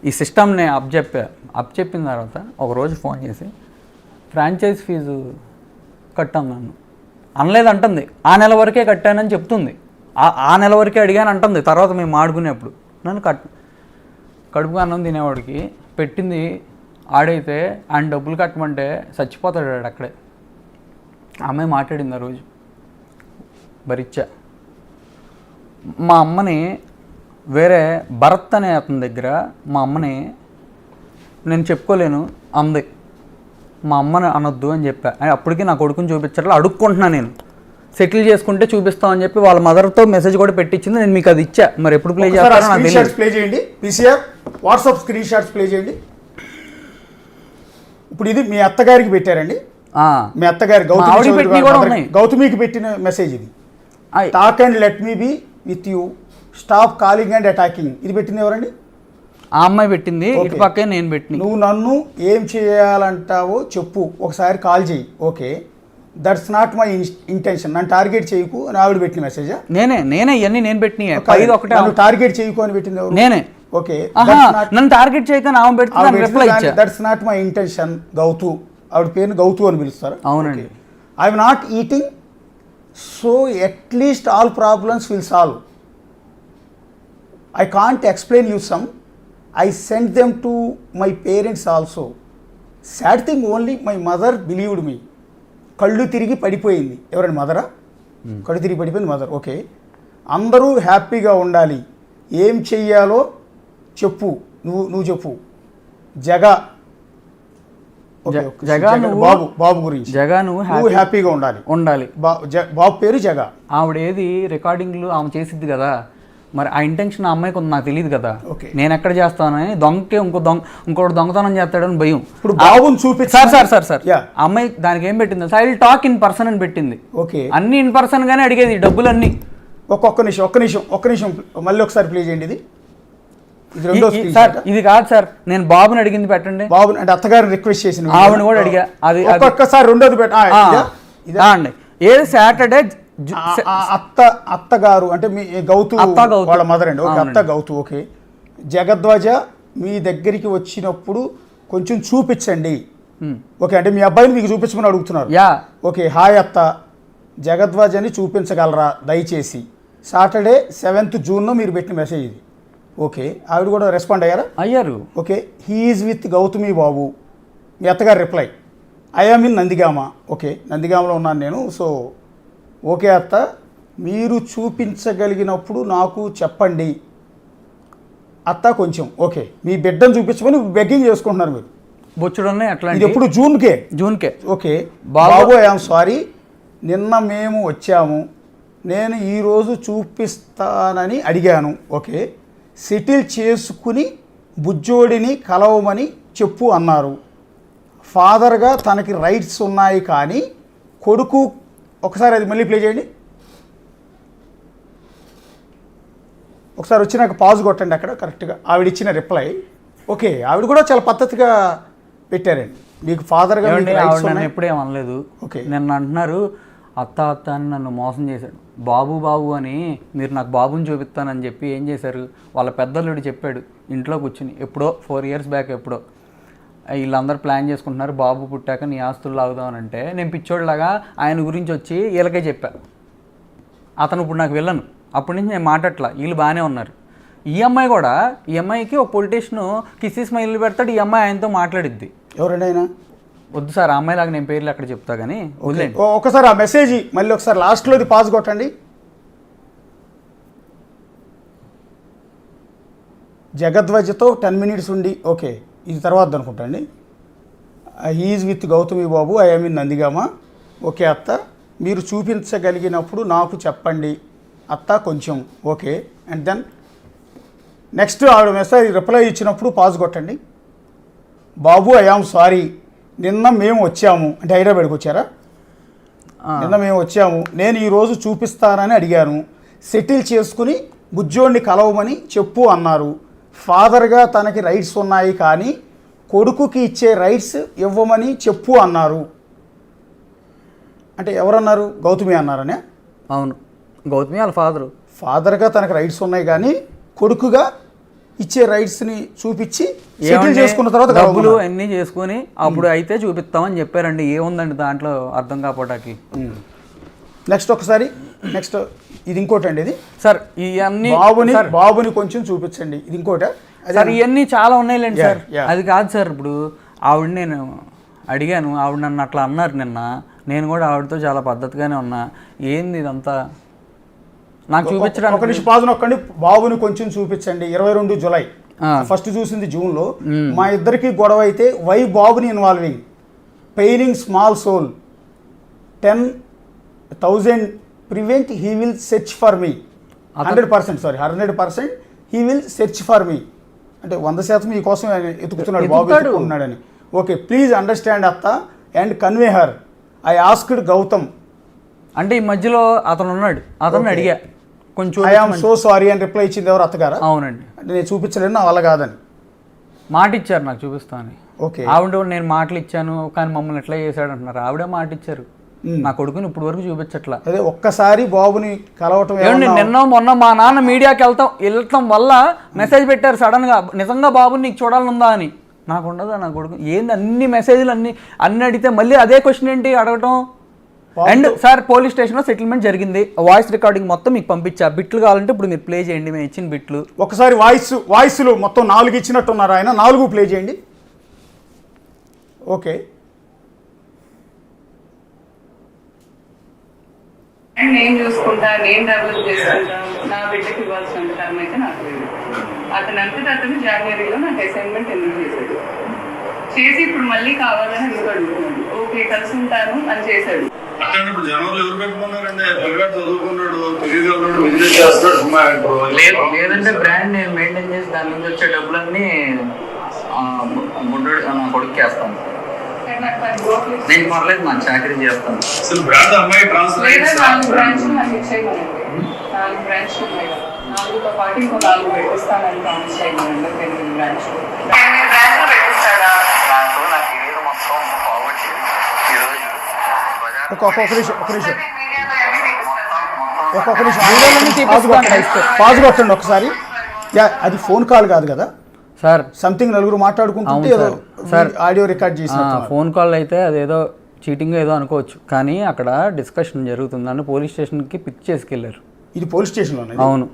ఈ సిస్టమ్ని చెప్పిన తర్వాత ఒకరోజు ఫోన్ చేసి ఫ్రాంచైజ్ ఫీజు కట్టాను నన్ను అనలేదు అంటుంది. ఆ నెల వరకే కట్టానని చెప్తుంది. ఆ నెల వరకే అడిగాను అంటుంది. తర్వాత మేము ఆడుకునేప్పుడు నన్ను కడుపుగా అన్నం తినేవాడికి పెట్టింది ఆడైతే ఆయన డబ్బులు కట్టమంటే చచ్చిపోతాడు ఆడు అక్కడే. అమ్మాయి మాట్లాడింది ఆ రోజు భరిచ్చా. మా అమ్మని వేరే భరత్ అనే అతని దగ్గర మా అమ్మని నేను చెప్పుకోలేను అంది. మా అమ్మని అనొద్దు అని చెప్పా. అప్పటికి నా కొడుకుని చూపించాలి అడుక్కుంటున్నా. నేను సెటిల్ చేసుకుంటే చూపిస్తామని చెప్పి వాళ్ళ మదర్తో మెసేజ్ కూడా పెట్టించింది. నేను మీకు అది ఇచ్చా. మరి ఎప్పుడు ప్లే చేస్తారో నాకు తెలియదు. ప్లే చేయండి PCR WhatsApp screen shots play చేయండి. ఇప్పుడు ఇది మీ అత్తగారికి పెట్టారండి. మీ అత్తగారి గౌతమికి పెట్టిన మెసేజ్ ఇది. Talk and let me be with you, stop calling and attacking. ఇది పెట్టింది ఎవరండి? ఆ అమ్మాయి పెట్టింది. ఇటు పక్కే నేను పెట్టింది. నువ్వు నన్ను ఏం చేయాలంటావో చెప్పు, ఒకసారి కాల్ చేయి. Okay, that's not my intention. నన్ను టార్గెట్ చేయకు అని ఆవిడ పెట్టిన మెసేజా? నేనే ఇవన్నీ నేను పెట్టిన. టార్గెట్ చేయకు అని పెట్టింది ఎవరు? నేనే. ఓకే, నన్ను టార్గెట్ చేయక ఆమె పెడుతుంది. That's not my intention Gouthu. ఆవిడ పేరుని గౌతు అని పిలుస్తారు. అవునండి. I'm not eating, so at least all problems will solve. I can't explain you some. I sent them to my parents also. Sad thing only, my mother believed me. కళ్ళు తిరిగి పడిపోయింది. ఎవరండి? మదరా? కళ్ళు తిరిగి పడిపోయింది మదర్. ఓకే, అందరూ హ్యాపీగా ఉండాలి. ఏం చెయ్యాలో చెప్పు, నువ్వు చెప్పు. బాబు గురించి నువ్వు హ్యాపీగా ఉండాలి. బాబు పేరు జగా. ఆవిడ ఏది రికార్డింగ్లు ఆమె చేసిద్ది కదా, మరి ఆ ఇంటెన్షన్ ఆ అమ్మాయికి ఉంది, నాకు తెలియదు కదా. నేను ఎక్కడ చేస్తానని దొంగకే ఇంకోటి దొంగతనం చేస్తాడని భయం. ఇప్పుడు బాబుని చూపి సార్ అమ్మాయి దానికి ఏం పెట్టింది? I will talk in person అని పెట్టింది. ఓకే, అన్ని ఇన్ పర్సన్ గానే అడిగేది డబ్బులన్నీ. ఒక్క నిమిషం మళ్ళీ ఒకసారి ప్లే చేయండి. సార్ ఇది కాదు సార్, నేను బాబుని అడిగింది పెట్టండి. బాబు అంటే అత్తగారిని రిక్వెస్ట్ చేసిన ఆవిడని కూడా అడిగా. అది ఒక్కసారి రెండోది అండి. ఏది సాటర్డే అత్తగారు అంటే మీ గౌతు వాళ్ళ మదర్ అండి. ఓకే, అత్త గౌతు. ఓకే, జగద్వాజ మీ దగ్గరికి వచ్చినప్పుడు కొంచెం చూపించండి. ఓకే, అంటే మీ అబ్బాయిని మీకు చూపించమని అడుగుతున్నారు. ఓకే, హాయ్ అత్త, జగద్వాజని చూపించగలరా దయచేసి? సాటర్డే 7th June మీరు పెట్టిన మెసేజ్ ఇది. ఓకే, ఆవిడ కూడా రెస్పాండ్ అయ్యారు. Okay, he is with Gautami బాబు. మీ అత్తగారు reply, I am in Nandigama. Okay, నందిగామలో ఉన్నాను నేను. సో ఓకే అత్త, మీరు చూపించగలిగినప్పుడు నాకు చెప్పండి అత్త కొంచెం. ఓకే, మీ బిడ్డను చూపించమని బెగ్గింగ్ చేసుకుంటున్నారు మీరు. బొచ్చుడున్నాయి అట్లా. ఇది ఎప్పుడు? జూన్కే. ఓకే, బాబు ఐ యామ్ సారీ, నిన్న మేము వచ్చాము, నేను ఈరోజు చూపిస్తానని అడిగాను. ఓకే, సెటిల్ చేసుకుని బుజ్జోడిని కలవమని చెప్పు అన్నారు. ఫాదర్గా తనకి రైట్స్ ఉన్నాయి కానీ కొడుకు. ఒకసారి అది మళ్ళీ ప్లే చేయండి. ఒకసారి వచ్చి నాకు పాజ్ కొట్టండి అక్కడ కరెక్ట్గా ఆవిడ ఇచ్చిన రిప్లై. ఓకే, ఆవిడ కూడా చాలా పద్ధతిగా పెట్టారండి. మీకు ఫాదర్గా నన్ను ఎప్పుడేం అనలేదు. ఓకే, నన్ను అంటున్నారు అత్త అని నన్ను మోసం చేశాడు. బాబు అని మీరు నాకు బాబుని చూపిస్తానని చెప్పి ఏం చేశారు? వాళ్ళ పెద్దల్లుడు చెప్పాడు ఇంట్లో కూర్చుని, ఎప్పుడో 4 years బ్యాక్ ఎప్పుడో. వీళ్ళందరూ ప్లాన్ చేసుకుంటున్నారు బాబు పుట్టాక నీ ఆస్తులు లాగుదామనంటే నేను పిచ్చోడ్లాగా ఆయన గురించి వచ్చి వీళ్ళకే చెప్పా. అతను ఇప్పుడు నాకు వెళ్ళను. అప్పటి నుంచి నేను మాట్లాడట్లా, వీళ్ళు బాగానే ఉన్నారు. ఈ అమ్మాయి కూడా, ఈ అమ్మాయికి ఒక పొలిటీషియన్ కిస్సీ స్మైల్ పెడతాడు, ఈ అమ్మాయి ఆయనతో మాట్లాడిద్ది. ఎవరండి ఆయన? వద్దు సార్, ఆ అమ్మాయిలాగా నేను పేర్లు అక్కడ చెప్తా కానీ వదిలేండి. ఒకసారి ఆ మెసేజ్ మళ్ళీ ఒకసారి లాస్ట్లోది పాజ్ కొట్టండి. జగద్వాజతో 10 minutes ఉండి. ఓకే, ఇది తర్వాత అనుకుంటా అండి. He's with Gautami Babu, I am in Nandigama. Okay అత్త, మీరు చూపించగలిగినప్పుడు నాకు చెప్పండి అత్త కొంచెం. ఓకే, అండ్ దెన్ నెక్స్ట్ ఆవిడ మెసేజ్ రిప్లై ఇచ్చినప్పుడు పాజ్ కొట్టండి. బాబు ఐ యామ్ సారీ, నిన్న మేము వచ్చాము. అంటే హైదరాబాద్కి వచ్చారా? నిన్న మేము వచ్చాము, నేను ఈరోజు చూపిస్తానని అడిగాను. సెటిల్ చేసుకుని బుజ్జోడిని కలవమని చెప్పు అన్నారు. ఫాదర్గా తనకి రైట్స్ ఉన్నాయి కానీ కొడుకుకి ఇచ్చే రైట్స్ ఇవ్వమని చెప్పు అన్నారు. అంటే ఎవరన్నారు? గౌతమి అన్నారనే. అవును, గౌతమి వాళ్ళ ఫాదర్గా తనకు రైట్స్ ఉన్నాయి కానీ కొడుకుగా ఇచ్చే రైట్స్ని చూపించి సెటిల్ చేసుకున్న తర్వాత డబ్బులు అన్నీ చేసుకుని అప్పుడు అయితే చూపిస్తామని చెప్పారండి. ఏముందండి దాంట్లో అర్థం కాపోటానికి. నెక్స్ట్ ఒకసారి నెక్స్ట్ ఇది ఇంకోటి అండి. ఇది సార్ ఇవన్నీ బాబుని కొంచెం చూపించండి. ఇది ఇంకోట సార్. ఇవన్నీ చాలా ఉన్నాయిలేండి సార్. అది కాదు సార్. ఇప్పుడు ఆవిడ నేను అడిగాను, ఆవిడ నన్ను అట్లా అన్నారు నిన్న. నేను కూడా ఆవిడతో చాలా పద్ధతిగానే ఉన్నా. ఏంది ఇదంతా నాకు చూపించడానికి? ఒక నిమిషం పాజు నొక్కండి. బాబుని కొంచెం చూపించండి. 22 జూలై ఫస్ట్ చూసింది జూన్లో. మా ఇద్దరికి గొడవ అయితే వై బాబుని involving paining small soul 10,000 prevent he will search for me 100% he will search for me అంటే 100% మీకోసం ఎతుకుతున్నాడు బాబు ఎత్తుకుంటున్నాడని. ఓకే ప్లీజ్ అండర్స్టాండ్ అత్త and convey her. I asked Gautam అంటే ఈ మధ్యలో అతను ఉన్నాడు, అతను అడిగా కొంచెం ఐ ఆమ్ సో సారీ అని రిప్లై ఇచ్చింది ఎవరు? అత్తగారా? అవునండి. అంటే నేను చూపించలేను, నా వల్ల కాదని మాట ఇచ్చారు నాకు చూపిస్తామని. ఓకే ఆవిడ నేను మాటలు ఇచ్చాను కానీ మమ్మల్ని ఎట్లా చేశాడు అంటున్నారు. ఆవిడే మాట ఇచ్చారు. నా కొడుకుని ఇప్పుడు వరకు చూపించట్లా. అదే ఒక్కసారి బాబుని కలవటం. నిన్న మొన్న మా నాన్న మీడియాకి వెళ్ళటం వల్ల మెసేజ్ పెట్టారు సడన్ గా, నిజంగా బాబుని నీకు చూడాలనుందా అని. నాకు ఉండదా నా కొడుకు? ఏంది అన్ని మెసేజ్లు అన్ని అడిగితే మళ్ళీ అదే క్వశ్చన్ ఏంటి అడగటం? అండ్ సార్ పోలీస్ స్టేషన్లో సెటిల్మెంట్ జరిగింది. వాయిస్ రికార్డింగ్ మొత్తం మీకు పంపించా. బిట్లు కావాలంటే ఇప్పుడు మీరు ప్లే చేయండి, మేము ఇచ్చిన బిట్లు. ఒకసారి వాయిస్లు మొత్తం 4 ఇచ్చినట్టున్నారు ఆయన. 4 ప్లే చేయండి. ఓకే నేను చూసుకుంటా, నేను డెవలప్ చేసుకుంటా, నా బిడ్డకి ఇవ్వాల్సిన టర్మ్ అయితే నాకు లేదు. అతను జనవరిలో నాకు అసైన్మెంట్ ఎందుకు చేశాడు? చేసి ఇప్పుడు మళ్ళీ కావాలని ఎందుకు అడుగుతున్నాడు? ఓకే కలిసి ఉంటాను అని చేశాడు. లేదంటే బ్రాండ్ నేను మెయింటైన్ చేసి దాని నుంచి వచ్చే డబ్బులన్నీ బుడ్డోడు నా కొడుకు వేస్తాను. నేను పర్లేదు, నా చాకరీ చేస్తాను. 4 బ్రాంచ్లు నాకు ఇచ్చేయమనండి. 4 బ్రాంచ్లు ఉన్నాయి కదా, 4తో పాటు ఇంకో 4 పెట్టిస్తానని ప్రామిస్ చేయమనండి. 8 బ్రాంచ్లు పెట్టిస్తాడా? పాజ్ కొట్టండి ఒకసారి. అది ఫోన్ కాల్ కాదు కదా సార్. సంథింగ్ నలుగురు మాట్లాడుకుంటుంటే సార్ ఆడియో రికార్డ్ చేసి ఫోన్ కాల్ అయితే అదేదో చీటింగ్ ఏదో అనుకోవచ్చు, కానీ అక్కడ డిస్కషన్ జరుగుతుందని పోలీస్ స్టేషన్కి పిక్ చేసుకెళ్లారు. ఇది పోలీస్ స్టేషన్లో? అవును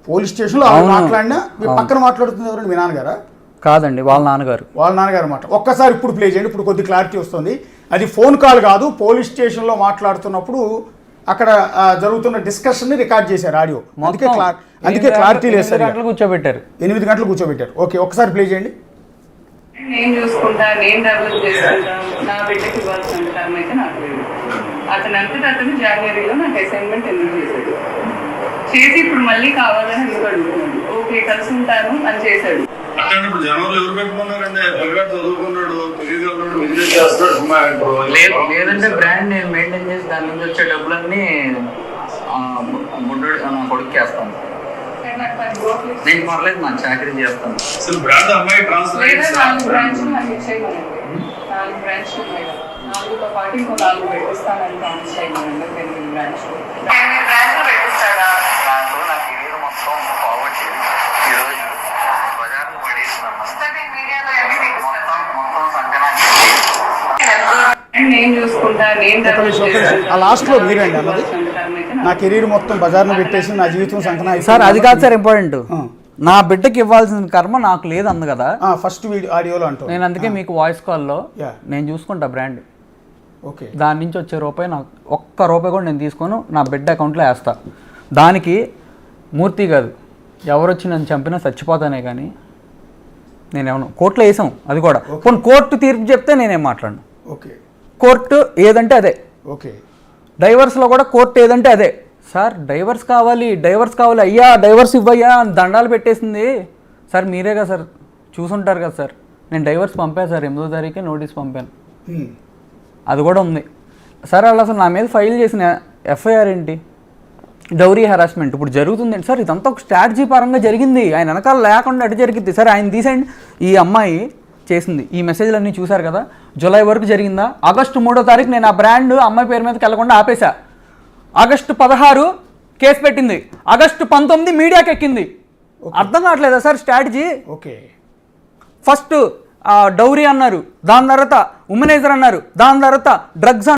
పోలీస్ స్టేషన్లో మాట్లాడినా పక్కన మాట్లాడుతుంది ఎవరండి? మీ నాన్నగారా? కాదండి, వాళ్ళ నాన్నగారు మాట. ఒక్కసారి ఇప్పుడు ప్లే చేయండి, ఇప్పుడు కొద్ది క్లారిటీ వస్తుంది. అది ఫోన్ కాల్ కాదు, పోలీస్ స్టేషన్లో మాట్లాడుతున్నప్పుడు అక్కడ జరుగుతున్న డిస్కషన్ ని రికార్డ్ చేశారు ఆడియో. అందుకే క్లారిటీ లేదు సార్. 8 గంటలు కూర్చోబెట్టారు. ఓకే ఒకసారి ప్లే చేయండి. నేను చూసుకుంటా, నేను డెవలప్ చేసుకుంటా, నా బిడ్డకి ఇవ్వాల్సిన టర్మ్ అయితే నాకు లేదు. అతను జనవరిలో నాకు అసైన్మెంట్ ఎందుకు చేశాడు? చేసి ఇప్పుడు మళ్ళీ కావాలని ఎందుకు అడుగుతున్నాడు? ఓకే కలిసి ఉంటాను అని చేశాడు. లేదంటే బ్రాండ్ నేను మెయింటైన్ చేసి దాని నుంచి వచ్చే డబ్బులన్నీ బుడ్డోడు నా కొడుకు వేస్తాను. నేను పర్లేదు, నా చాకరీ చేస్తాను. 4 బ్రాంచ్లు నాకు ఇచ్చేయమనండి. 4 బ్రాంచ్లు ఉన్నాయి కదా, 4తో పాటు ఇంకో 4 పెట్టిస్తానని ప్రామిస్ చేయమనండి. 8 బ్రాంచ్లు పెట్టిస్తాడా? నాకు ఏదో మొత్తం ఫార్వర్డ్ చేసి ఈరోజు బజార్ను పడేస్తున్నాను. నేను చూసుకుంటా, నేను లాస్ట్ లో మీరండి అన్నది. నా కెరీర్ మొత్తం బజార్ను పెట్టేసి నా జీవితం సంకనా. సార్ అది కాదు సార్ ఇంపార్టెంట్. నా బిడ్డకి ఇవ్వాల్సిన కర్మ నాకు లేదు అంది కదా ఫస్ట్ వీడియో ఆడియోలో అంటూ. నేను అందుకే మీకు వాయిస్ కాల్లో నేను చూసుకుంటా బ్రాండ్. ఓకే దాని నుంచి వచ్చే రూపాయి నాకు ₹1 కూడా నేను తీసుకొని నా బిడ్డ అకౌంట్లో వేస్తా. దానికి మూర్తి కాదు, ఎవరు వచ్చి నన్ను చంపినా చచ్చిపోతానే కానీ నేనేమన్నా కోర్టులో వేసాం. అది కూడా కొన్ని కోర్టు తీర్పు చెప్తే నేనేం మాట్లాడను. ఓకే కోర్టు ఏదంటే అదే. ఓకే డైవర్స్లో కూడా కోర్టు ఏదంటే అదే. సార్ డైవర్స్ కావాలి అయ్యా డైవర్స్ ఇవ్వయ్యా అని దండాలు పెట్టేసింది సార్. మీరే కదా సార్ చూసుంటారు కదా సార్. నేను డైవర్స్ పంపాను సార్, 8వ తారీఖే నోటీస్ పంపాను. అది కూడా ఉంది సార్. వాళ్ళు అసలు నా మీద ఫైల్ చేసిన ఎఫ్ఐఆర్ ఏంటి? డౌరీ హెరాస్మెంట్ ఇప్పుడు జరుగుతుందండి సార్. ఇదంతా ఒక స్ట్రాటజీ పరంగా జరిగింది. ఆయన వెనకాల లేకుండా అటు జరిగింది సార్. ఆయన తీసేయండి. ఈ అమ్మాయి చేసింది ఈ మెసేజ్లు అన్నీ చూశారు కదా. జూలై వరకు జరిగిందా? ఆగస్టు 3వ తారీఖు నేను ఆ బ్రాండ్ అమ్మాయి పేరు మీదకి వెళ్లకుండా ఆపేశా. ఆగస్టు 16 కేసు పెట్టింది. ఆగస్టు 19 మీడియాకి ఎక్కింది. అర్థం కావట్లేదా sir strategy? Okay. First dowry అన్నారు, దాని తర్వాత ఉమెనైజర్ అన్నారు, దాని తర్వాత డ్రగ్స్